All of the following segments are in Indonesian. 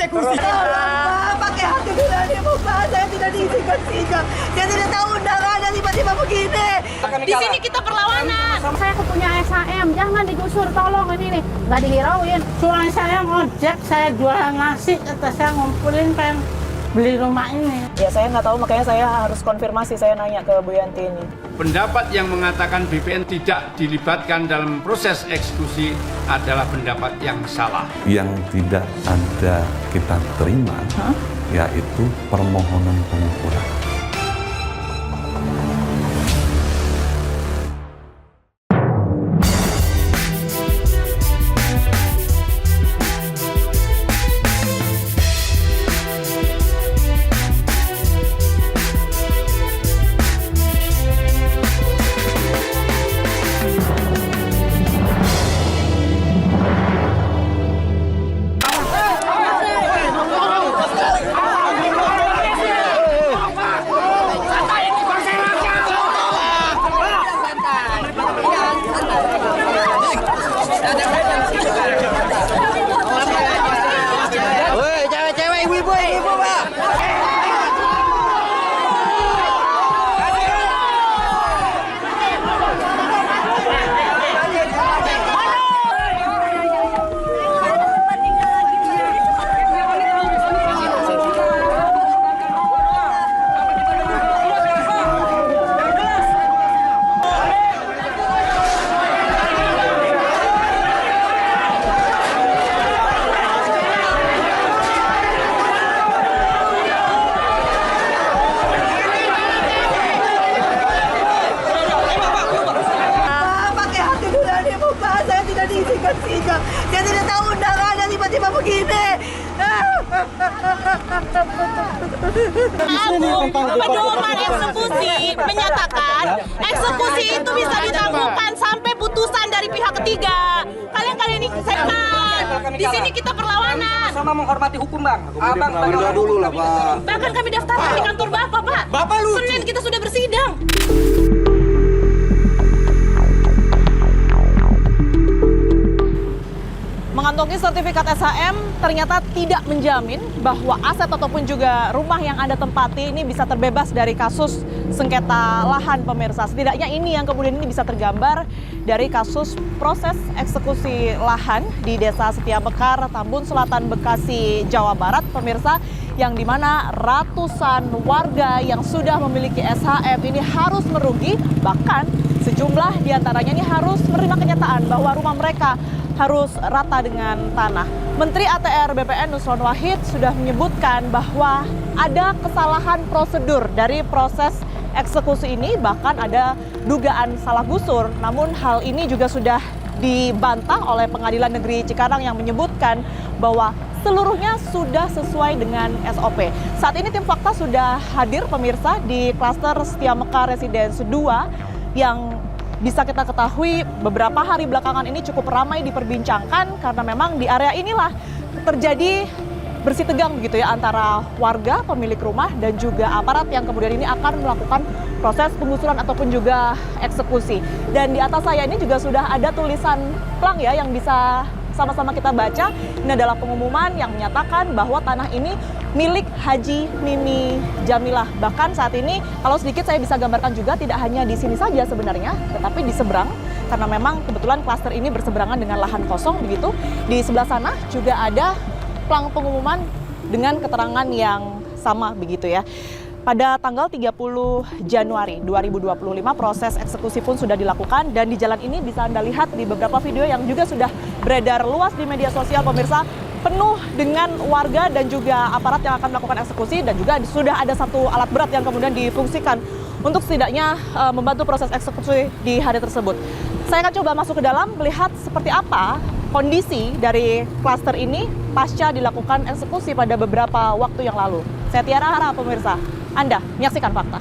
eksekusi. Tolong, pakai hati nurani Pak, saya tidak diizinkan singgah. Saya tidak tahu undangan dan tiba-tiba begini. Di sini kita perlawanan. Saya punya SHM, jangan digusur, tolong ini nih. Nggak dihirauin. Suami saya ngojek, saya jualan nasi, kata saya ngumpulin pengen beli rumah ini. Ya saya nggak tahu, makanya saya harus konfirmasi, saya nanya ke Bu Yanti ini. Pendapat yang mengatakan BPN tidak dilibatkan dalam proses eksekusi adalah pendapat yang salah. Yang tidak ada kita terima, yaitu permohonan pengukuran. Saya tidak tahu undangan dan tiba-tiba begini. Pedoman eksekusi menyatakan eksekusi itu bisa ditangguhkan sampai putusan dari pihak ketiga. Kalian ini di sini kita perlawanan. Sama menghormati hukum, Bang. Abang dulu lah, Pak. Bahkan kami daftarkan di kantor Bapak, Pak. Bapak lucu. Senin kita sudah bersidang. Mengantongi sertifikat SHM ternyata tidak menjamin bahwa aset ataupun juga rumah yang Anda tempati ini bisa terbebas dari kasus sengketa lahan, pemirsa. Setidaknya ini yang kemudian ini bisa tergambar dari kasus proses eksekusi lahan di Desa Setiamekar, Tambun Selatan, Bekasi, Jawa Barat, pemirsa, yang dimana ratusan warga yang sudah memiliki SHM ini harus merugi, bahkan sejumlah diantaranya ini harus menerima kenyataan bahwa rumah mereka harus rata dengan tanah. Menteri ATR BPN Nusron Wahid sudah menyebutkan bahwa ada kesalahan prosedur dari proses eksekusi ini, bahkan ada dugaan salah gusur. Namun hal ini juga sudah dibantah oleh Pengadilan Negeri Cikarang yang menyebutkan bahwa seluruhnya sudah sesuai dengan SOP. Saat ini tim fakta sudah hadir, pemirsa, di klaster Setiamekar Residence 2 yang bisa kita ketahui beberapa hari belakangan ini cukup ramai diperbincangkan karena memang di area inilah terjadi bersih tegang begitu ya antara warga pemilik rumah dan juga aparat yang kemudian ini akan melakukan proses penggusuran ataupun juga eksekusi. Dan di atas saya ini juga sudah ada tulisan plang ya yang bisa sama-sama kita baca. Ini adalah pengumuman yang menyatakan bahwa tanah ini milik Haji Mimi Jamilah. Bahkan saat ini kalau sedikit saya bisa gambarkan juga tidak hanya di sini saja sebenarnya, tetapi di seberang, karena memang kebetulan klaster ini berseberangan dengan lahan kosong begitu. Di sebelah sana juga ada plang pengumuman dengan keterangan yang sama begitu ya. Pada tanggal 30 Januari 2025 proses eksekusi pun sudah dilakukan dan di jalan ini bisa Anda lihat di beberapa video yang juga sudah beredar luas di media sosial, pemirsa, penuh dengan warga dan juga aparat yang akan melakukan eksekusi, dan juga sudah ada satu alat berat yang kemudian difungsikan untuk setidaknya membantu proses eksekusi di hari tersebut. Saya akan coba masuk ke dalam melihat seperti apa kondisi dari klaster ini pasca dilakukan eksekusi pada beberapa waktu yang lalu. Saya Tiara Hara, pemirsa. Anda menyaksikan fakta.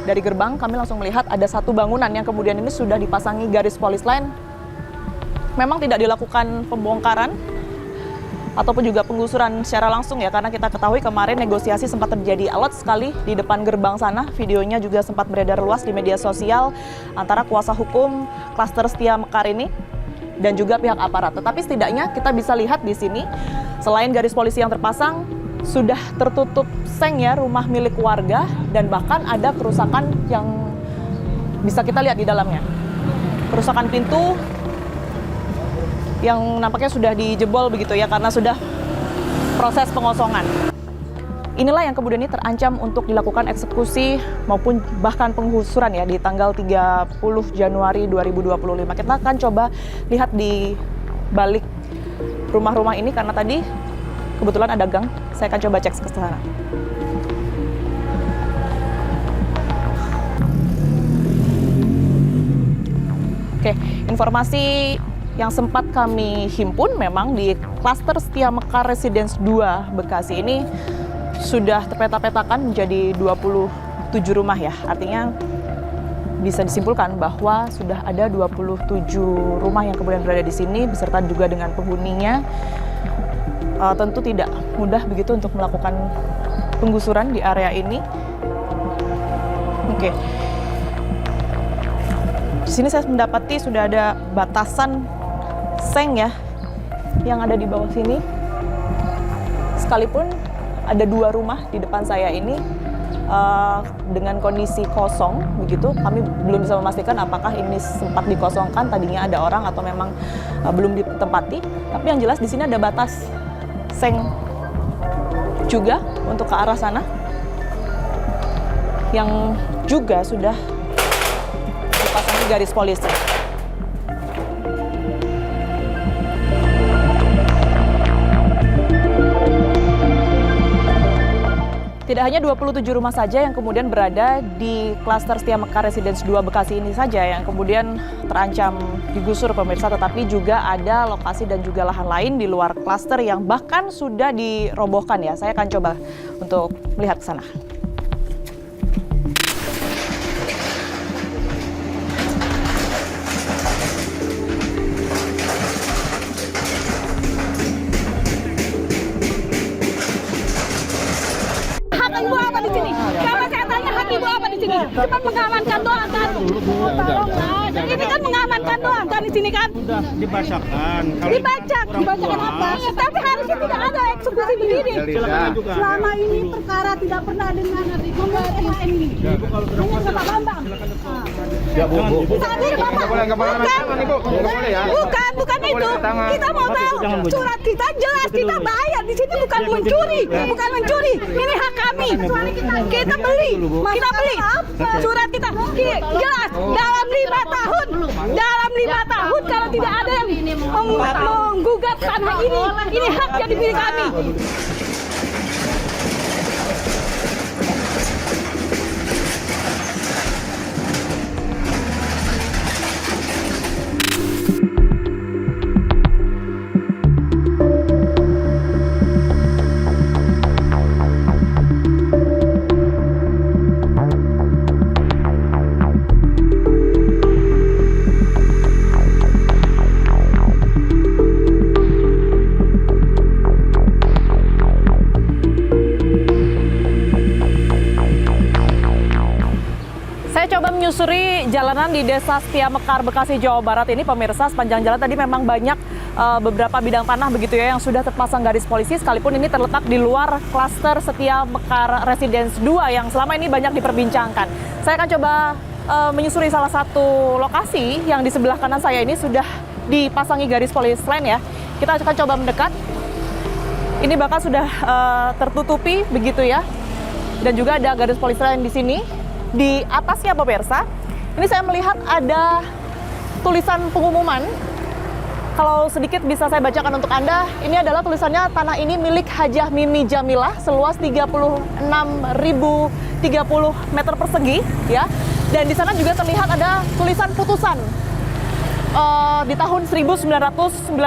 Dari gerbang kami langsung melihat ada satu bangunan yang kemudian ini sudah dipasangi garis polis lain. Memang tidak dilakukan pembongkaran ataupun juga penggusuran secara langsung ya, karena kita ketahui kemarin negosiasi sempat terjadi alot sekali di depan gerbang sana. Videonya juga sempat beredar luas di media sosial antara kuasa hukum klaster Setia Mekar ini dan juga pihak aparat. Tetapi setidaknya kita bisa lihat di sini selain garis polisi yang terpasang, sudah tertutup seng ya rumah milik warga, dan bahkan ada kerusakan yang bisa kita lihat di dalamnya. Kerusakan pintu yang nampaknya sudah dijebol begitu ya, karena sudah proses pengosongan. Inilah yang kemudian ini terancam untuk dilakukan eksekusi maupun bahkan penggusuran ya di tanggal 30 Januari 2025. Kita akan coba lihat di balik rumah-rumah ini karena tadi kebetulan ada gang. Saya akan coba cek ke sana. Oke, informasi yang sempat kami himpun memang di klaster Setia Mekar Residence 2 Bekasi ini sudah terpeta-petakan menjadi 27 rumah ya. Artinya bisa disimpulkan bahwa sudah ada 27 rumah yang kemudian berada di sini beserta juga dengan penghuninya. Tentu tidak mudah begitu untuk melakukan penggusuran di area ini. Oke. Di sini saya mendapati sudah ada batasan seng ya yang ada di bawah sini. Sekalipun ada 2 rumah di depan saya ini dengan kondisi kosong begitu, kami belum bisa memastikan apakah ini sempat dikosongkan tadinya ada orang atau memang belum ditempati. Tapi yang jelas di sini ada batas seng juga untuk ke arah sana yang juga sudah dipasangi garis polisi. Tidak hanya 27 rumah saja yang kemudian berada di klaster Setia Mekar Residence 2 Bekasi ini saja yang kemudian terancam digusur pemirsa, tetapi juga ada lokasi dan juga lahan lain di luar klaster yang bahkan sudah dirobohkan ya. Saya akan coba untuk melihat ke sana. Ibu apa di sini? Coba saya tanya hak ibu apa di sini? Cuma mengamankan doang kan? Ini kan mengamankan doang kan di sini kan? Sudah dibacakan. Dibacakan apa? Tapi harusnya tidak ada eksekusi begini. Selama ini perkara tidak pernah dengan membuat SHM ini. Hanya Bapak Bambang. Ya Bu. Saat ini Bapak. Bukan itu. Kita mau tahu surat kita jelas, kita bayar di sini bukan mencuri. Ini hak kami. Kita beli surat kita jelas dalam 5 tahun. Dalam 5 tahun kalau tidak ada yang menggugat tanah ini hak jadi milik kami. Menyusuri jalanan di Desa Setia Mekar, Bekasi, Jawa Barat ini pemirsa, sepanjang jalan tadi memang banyak beberapa bidang tanah begitu ya yang sudah terpasang garis polisi, sekalipun ini terletak di luar klaster Setia Mekar Residence 2 yang selama ini banyak diperbincangkan. Saya akan coba menyusuri salah satu lokasi yang di sebelah kanan saya ini sudah dipasangi garis polisi lain ya. Kita akan coba mendekat. Ini bahkan sudah tertutupi begitu ya. Dan juga ada garis polisi lain di sini. Di atasnya pemirsa, ini saya melihat ada tulisan pengumuman. Kalau sedikit bisa saya bacakan untuk Anda, ini adalah tulisannya tanah ini milik Hajah Mimi Jamilah seluas 36.030 meter persegi ya. Dan di sana juga terlihat ada tulisan putusan di tahun 1996.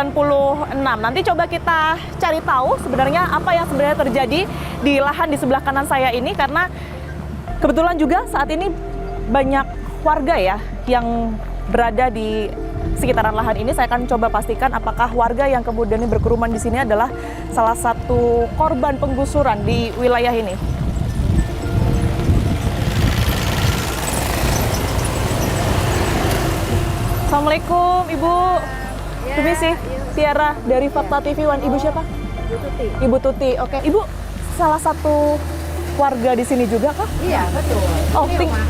Nanti coba kita cari tahu sebenarnya apa yang sebenarnya terjadi di lahan di sebelah kanan saya ini, karena kebetulan juga saat ini banyak warga ya yang berada di sekitaran lahan ini. Saya akan coba pastikan apakah warga yang kemudian berkerumun di sini adalah salah satu korban penggusuran di wilayah ini. Assalamualaikum Ibu. Permisi, Tiara dari Fakta TV One. Ibu siapa? Ibu Tuti. Ibu Tuti. Oke, Ibu salah satu warga di sini juga kah? Iya, betul. Oh, Ini rumah.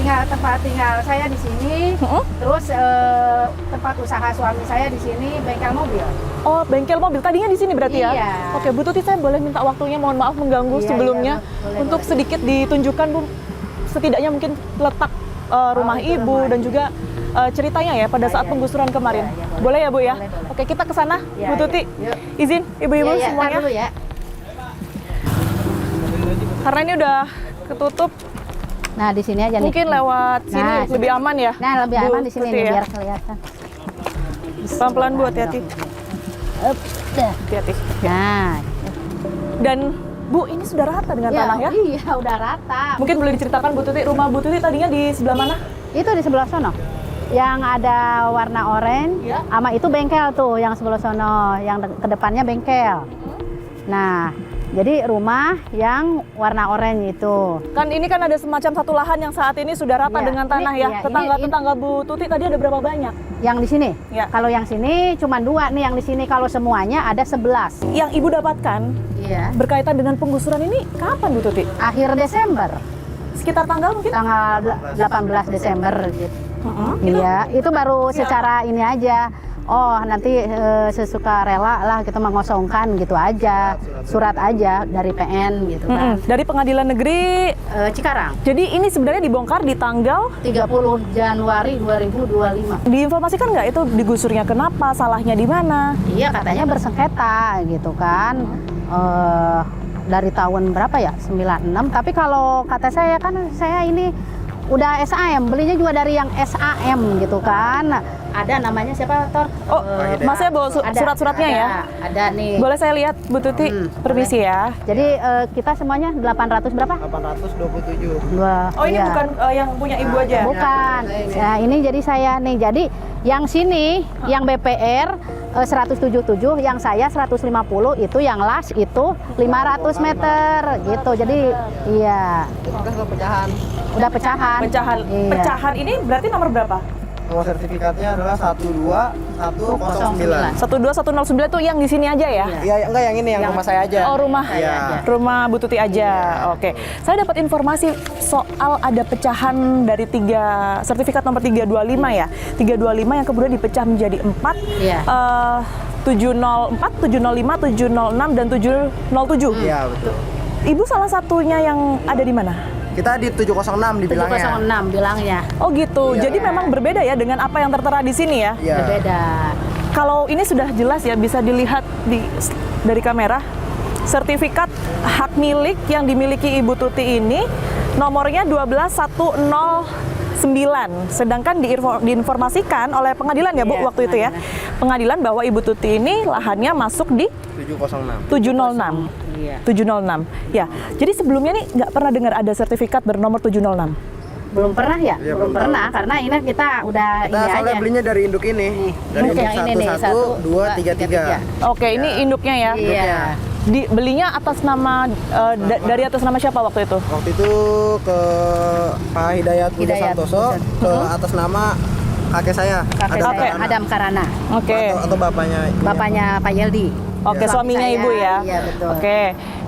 Tempat tinggal saya di sini. Terus tempat usaha suami saya di sini, bengkel mobil. Oh, bengkel mobil. Tadinya di sini berarti ya? Iya. Oke, Bu Tuti, saya boleh minta waktunya, mohon maaf mengganggu Iya, sebelumnya. boleh, untuk boleh. sedikit ditunjukkan, Bu, setidaknya mungkin letak rumah itu Ibu rumah. dan juga ceritanya ya pada saat Iya, penggusuran iya. kemarin. Iya, iya, boleh ya, Bu ya? Boleh. Oke, kita ke sana, Iya, Bu Tuti. iya. Yuk. Izin Ibu-ibu Iya, semuanya. dulu ya. Karena ini udah ketutup, Nah, di sini aja nih. mungkin lewat sini Nah, lebih aman ya. Nah, lebih Bu aman di sini Tuti nih, ya. biar kelihatan. Pelan-pelan, Bu, hati-hati. Dah. Hati-hati. Nah, Dan Bu, ini sudah rata dengan tanah ya? Iya, udah rata. Mungkin boleh diceritakan Bu Tuti, rumah Bu Tuti tadinya di sebelah mana? Itu di sebelah sono. Yang ada warna oranye, Ya. sama itu bengkel tuh yang sebelah sono, yang kedepannya bengkel. Nah, jadi rumah yang warna oranye itu. Kan ini kan ada semacam satu lahan yang saat ini sudah rata Iya, dengan tanah ini- ya. iya, Tetangga-tetangga Bu Tuti tadi ada berapa banyak? Yang di sini. Ya. Kalau yang sini cuma 2 nih, yang di sini kalau semuanya ada 11. Yang Ibu dapatkan Iya. berkaitan dengan penggusuran ini kapan Bu Tuti? Akhir Desember, Sekitar tanggal mungkin? tanggal 18 Desember gitu. Iya, itu baru secara ini aja. Oh, nanti sesuka rela lah kita mengosongkan gitu aja. Surat aja dari PN gitu kan. Dari Pengadilan Negeri. Cikarang, Jadi ini sebenarnya dibongkar di tanggal, 30 Januari 2025. diinformasikan nggak itu digusurnya kenapa, salahnya di mana? Iya, katanya bersengketa gitu kan. Dari tahun berapa ya? 96. Tapi kalau kata saya kan saya ini udah SAM, belinya juga dari yang SAM gitu kan. Ada namanya siapa, Tor? Oh, Masnya bawa Ada, surat-suratnya ya? Ada nih. Boleh saya lihat Bu Tuti? Permisi ya. Jadi kita semuanya 800 berapa? 827. Oh, ini Iya. bukan yang punya Ibu aja? Bukan. Nah, ini jadi saya nih. Jadi yang sini, yang BPR 177, yang saya 150, itu yang las itu 500 meter gitu. Jadi iya. Udah pecahan. Pecahan. Iya. Pecahan ini berarti nomor berapa? Nomor sertifikatnya adalah 12109. 12109 tuh yang di sini aja ya? Iya, enggak yang ini yang rumah saya aja. Oh, rumah Iya. rumah Bu Tuti aja. Oke. Saya dapat informasi soal ada pecahan dari 3 sertifikat nomor 325 ya. 325 yang kemudian dipecah menjadi 4. Iya. 704, 705, 706 dan 707. Iya, betul. Ibu salah satunya yang ada di mana? Kita di 706 dibilangnya. 706 bilangnya. Oh gitu. Iya. Jadi memang berbeda ya dengan apa yang tertera di sini ya. Iya. Berbeda. Kalau ini sudah jelas ya, bisa dilihat dari kamera. Sertifikat hak milik yang dimiliki Ibu Tuti ini nomornya 12109. Sedangkan diinformasikan oleh pengadilan ya Bu Iya, waktu itu ya. Pengadilan bahwa Ibu Tuti ini lahannya masuk di 706. 706. Iya. 706. Ya. Jadi sebelumnya nih nggak pernah dengar ada sertifikat bernomor 706. Belum pernah ya? Iya, belum belum pernah karena ini kita udah Kita ini soalnya aja. belinya dari induk ini. Dari Induk induk yang ini nih, 11233. Oke, ini induknya ya. Iya. Belinya atas nama dari atas nama siapa waktu itu? Waktu itu ke Pak Hidayat Budi Hidayat Santoso ke atas nama kakek saya. Kakek Adam saya, Karana. Adam Karana. Oke. Atau bapaknya. Bapaknya Pak Yeldi. Oke, Suami suaminya saya. Ibu ya. Iya, betul. Oke.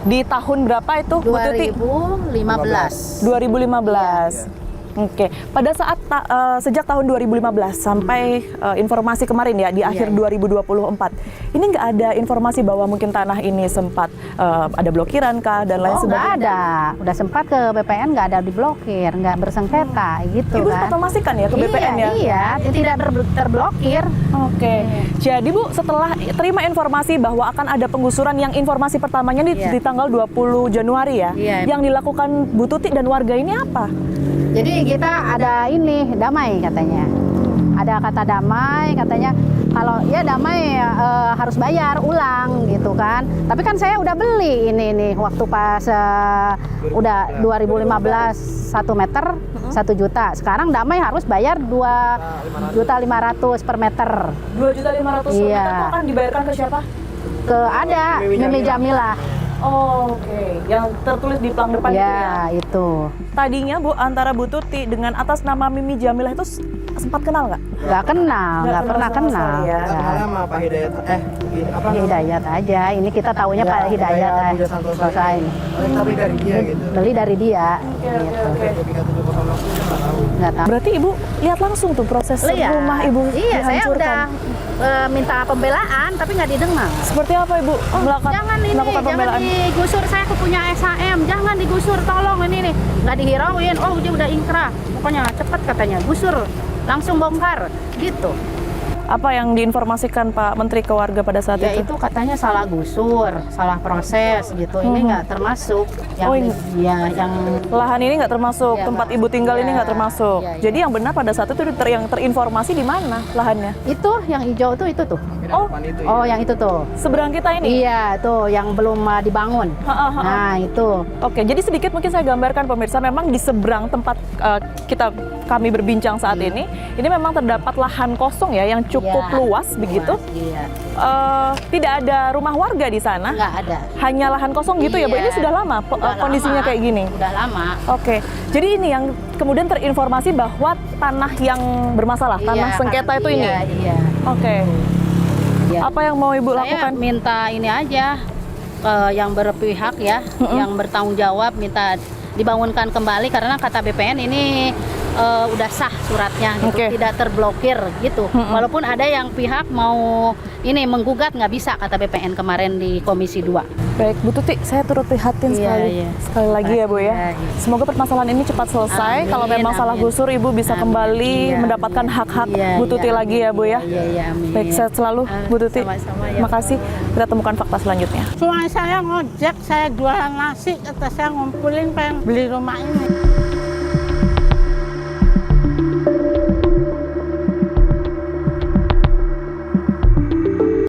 Di tahun berapa itu, Bu Tuti? 2015. 2015. Oke. Pada saat sejak tahun 2015 sampai informasi kemarin ya di akhir 2024. Ini nggak ada informasi bahwa mungkin tanah ini sempat ada blokiran kah dan lain Oh, nggak sebagainya. ada. Udah sempat ke BPN, nggak ada diblokir, nggak bersengketa gitu Ibu kan. sempat memastikan ya ke BPN ya? Iya, tidak terblokir. Oke. Jadi Bu, setelah terima informasi bahwa akan ada penggusuran yang informasi pertamanya Iya. di tanggal 20 Januari ya. Iya. Yang dilakukan Bu Tuti dan warga ini apa? Jadi kita ada ini damai katanya. Ada kata damai katanya Kalau ya damai harus bayar ulang gitu kan. Tapi kan saya udah beli ini waktu pas udah 2015 1 meter 1 juta. Sekarang damai harus bayar 2.500.000 per meter. 2.500.000 Iya. itu akan dibayarkan ke siapa? Ke ada Mimi Jamilah. Oh, oke. Yang tertulis di plang depan itu ya? Ya, itu. Tadinya Bu, antara Bu Tuti dengan atas nama Mimi Jamilah itu sempat kenal nggak? Nggak kenal, nggak pernah sama kenal. sekali ya. Kenalnya sama Pak Hidayat. Apa? Hidayat aja. Ini kita taunya Pak Hidayat Budi Santoso. selesai. Tapi dari dia gitu. Beli dari dia. Gitu. Nggak tahu. Berarti Ibu lihat langsung tuh proses Iya. rumah Ibu Iya, saya dihancurkan. udah minta pembelaan tapi nggak didengar. Seperti apa Ibu melakukan Jangan ini, melakukan jangan pembelaan? digusur. Saya punya SHM, jangan digusur, tolong ini nih. Nggak dihirauin, oh dia udah inkrah. Pokoknya cepet katanya, gusur, langsung bongkar, gitu. Apa yang diinformasikan Pak Menteri Keluarga pada saat Ya itu? itu katanya salah gusur, salah proses gitu. Ini nggak termasuk yang Oh, ini- yang Lahan ini nggak termasuk, Iya, tempat Mbak. Ibu tinggal ini Iya, nggak termasuk. iya, iya. Jadi yang benar pada saat itu yang terinformasi di mana lahannya? itu yang hijau tuh itu tuh. Oh, Oh, yang itu tuh. seberang kita ini? Iya, tuh yang belum dibangun. Nah, itu. Oke, jadi sedikit mungkin saya gambarkan pemirsa, memang di seberang tempat kami berbincang saat ini memang terdapat lahan kosong ya yang cukup Iya, luas begitu. Iya. Tidak ada rumah warga di sana, Nggak ada. hanya lahan kosong gitu ya Bu. Iya. Ini sudah lama Udah kondisinya lama. kayak gini. Udah lama. Oke, jadi ini yang kemudian terinformasi bahwa tanah yang bermasalah, tanah Iya, sengketa itu ini. Iya, iya. Oke, Iya. apa yang mau Ibu Saya lakukan? minta ini aja yang berpihak ya, yang bertanggung jawab minta dibangunkan kembali karena kata BPN ini udah sah suratnya gitu, Oke. tidak terblokir gitu. Walaupun ada yang pihak mau ini menggugat nggak bisa kata BPN kemarin di Komisi 2. Baik, Bu Tuti, saya turut prihatin Iya, sekali. iya. Sekali lagi ya Bu ya. Iya, iya. Semoga permasalahan ini cepat selesai. Amin, Kalau memang salah amin. gusur, Ibu bisa Amin, kembali iya, mendapatkan amin. hak-hak Iya, Bu Tuti iya, lagi ya Bu ya. Iya, iya, amin. Baik, sehat selalu Bu Tuti. Sama-sama ya, Terima kasih. Kita temukan fakta selanjutnya. Suami saya ngojek, saya jualan nasi, kata saya ngumpulin pengen beli rumah ini.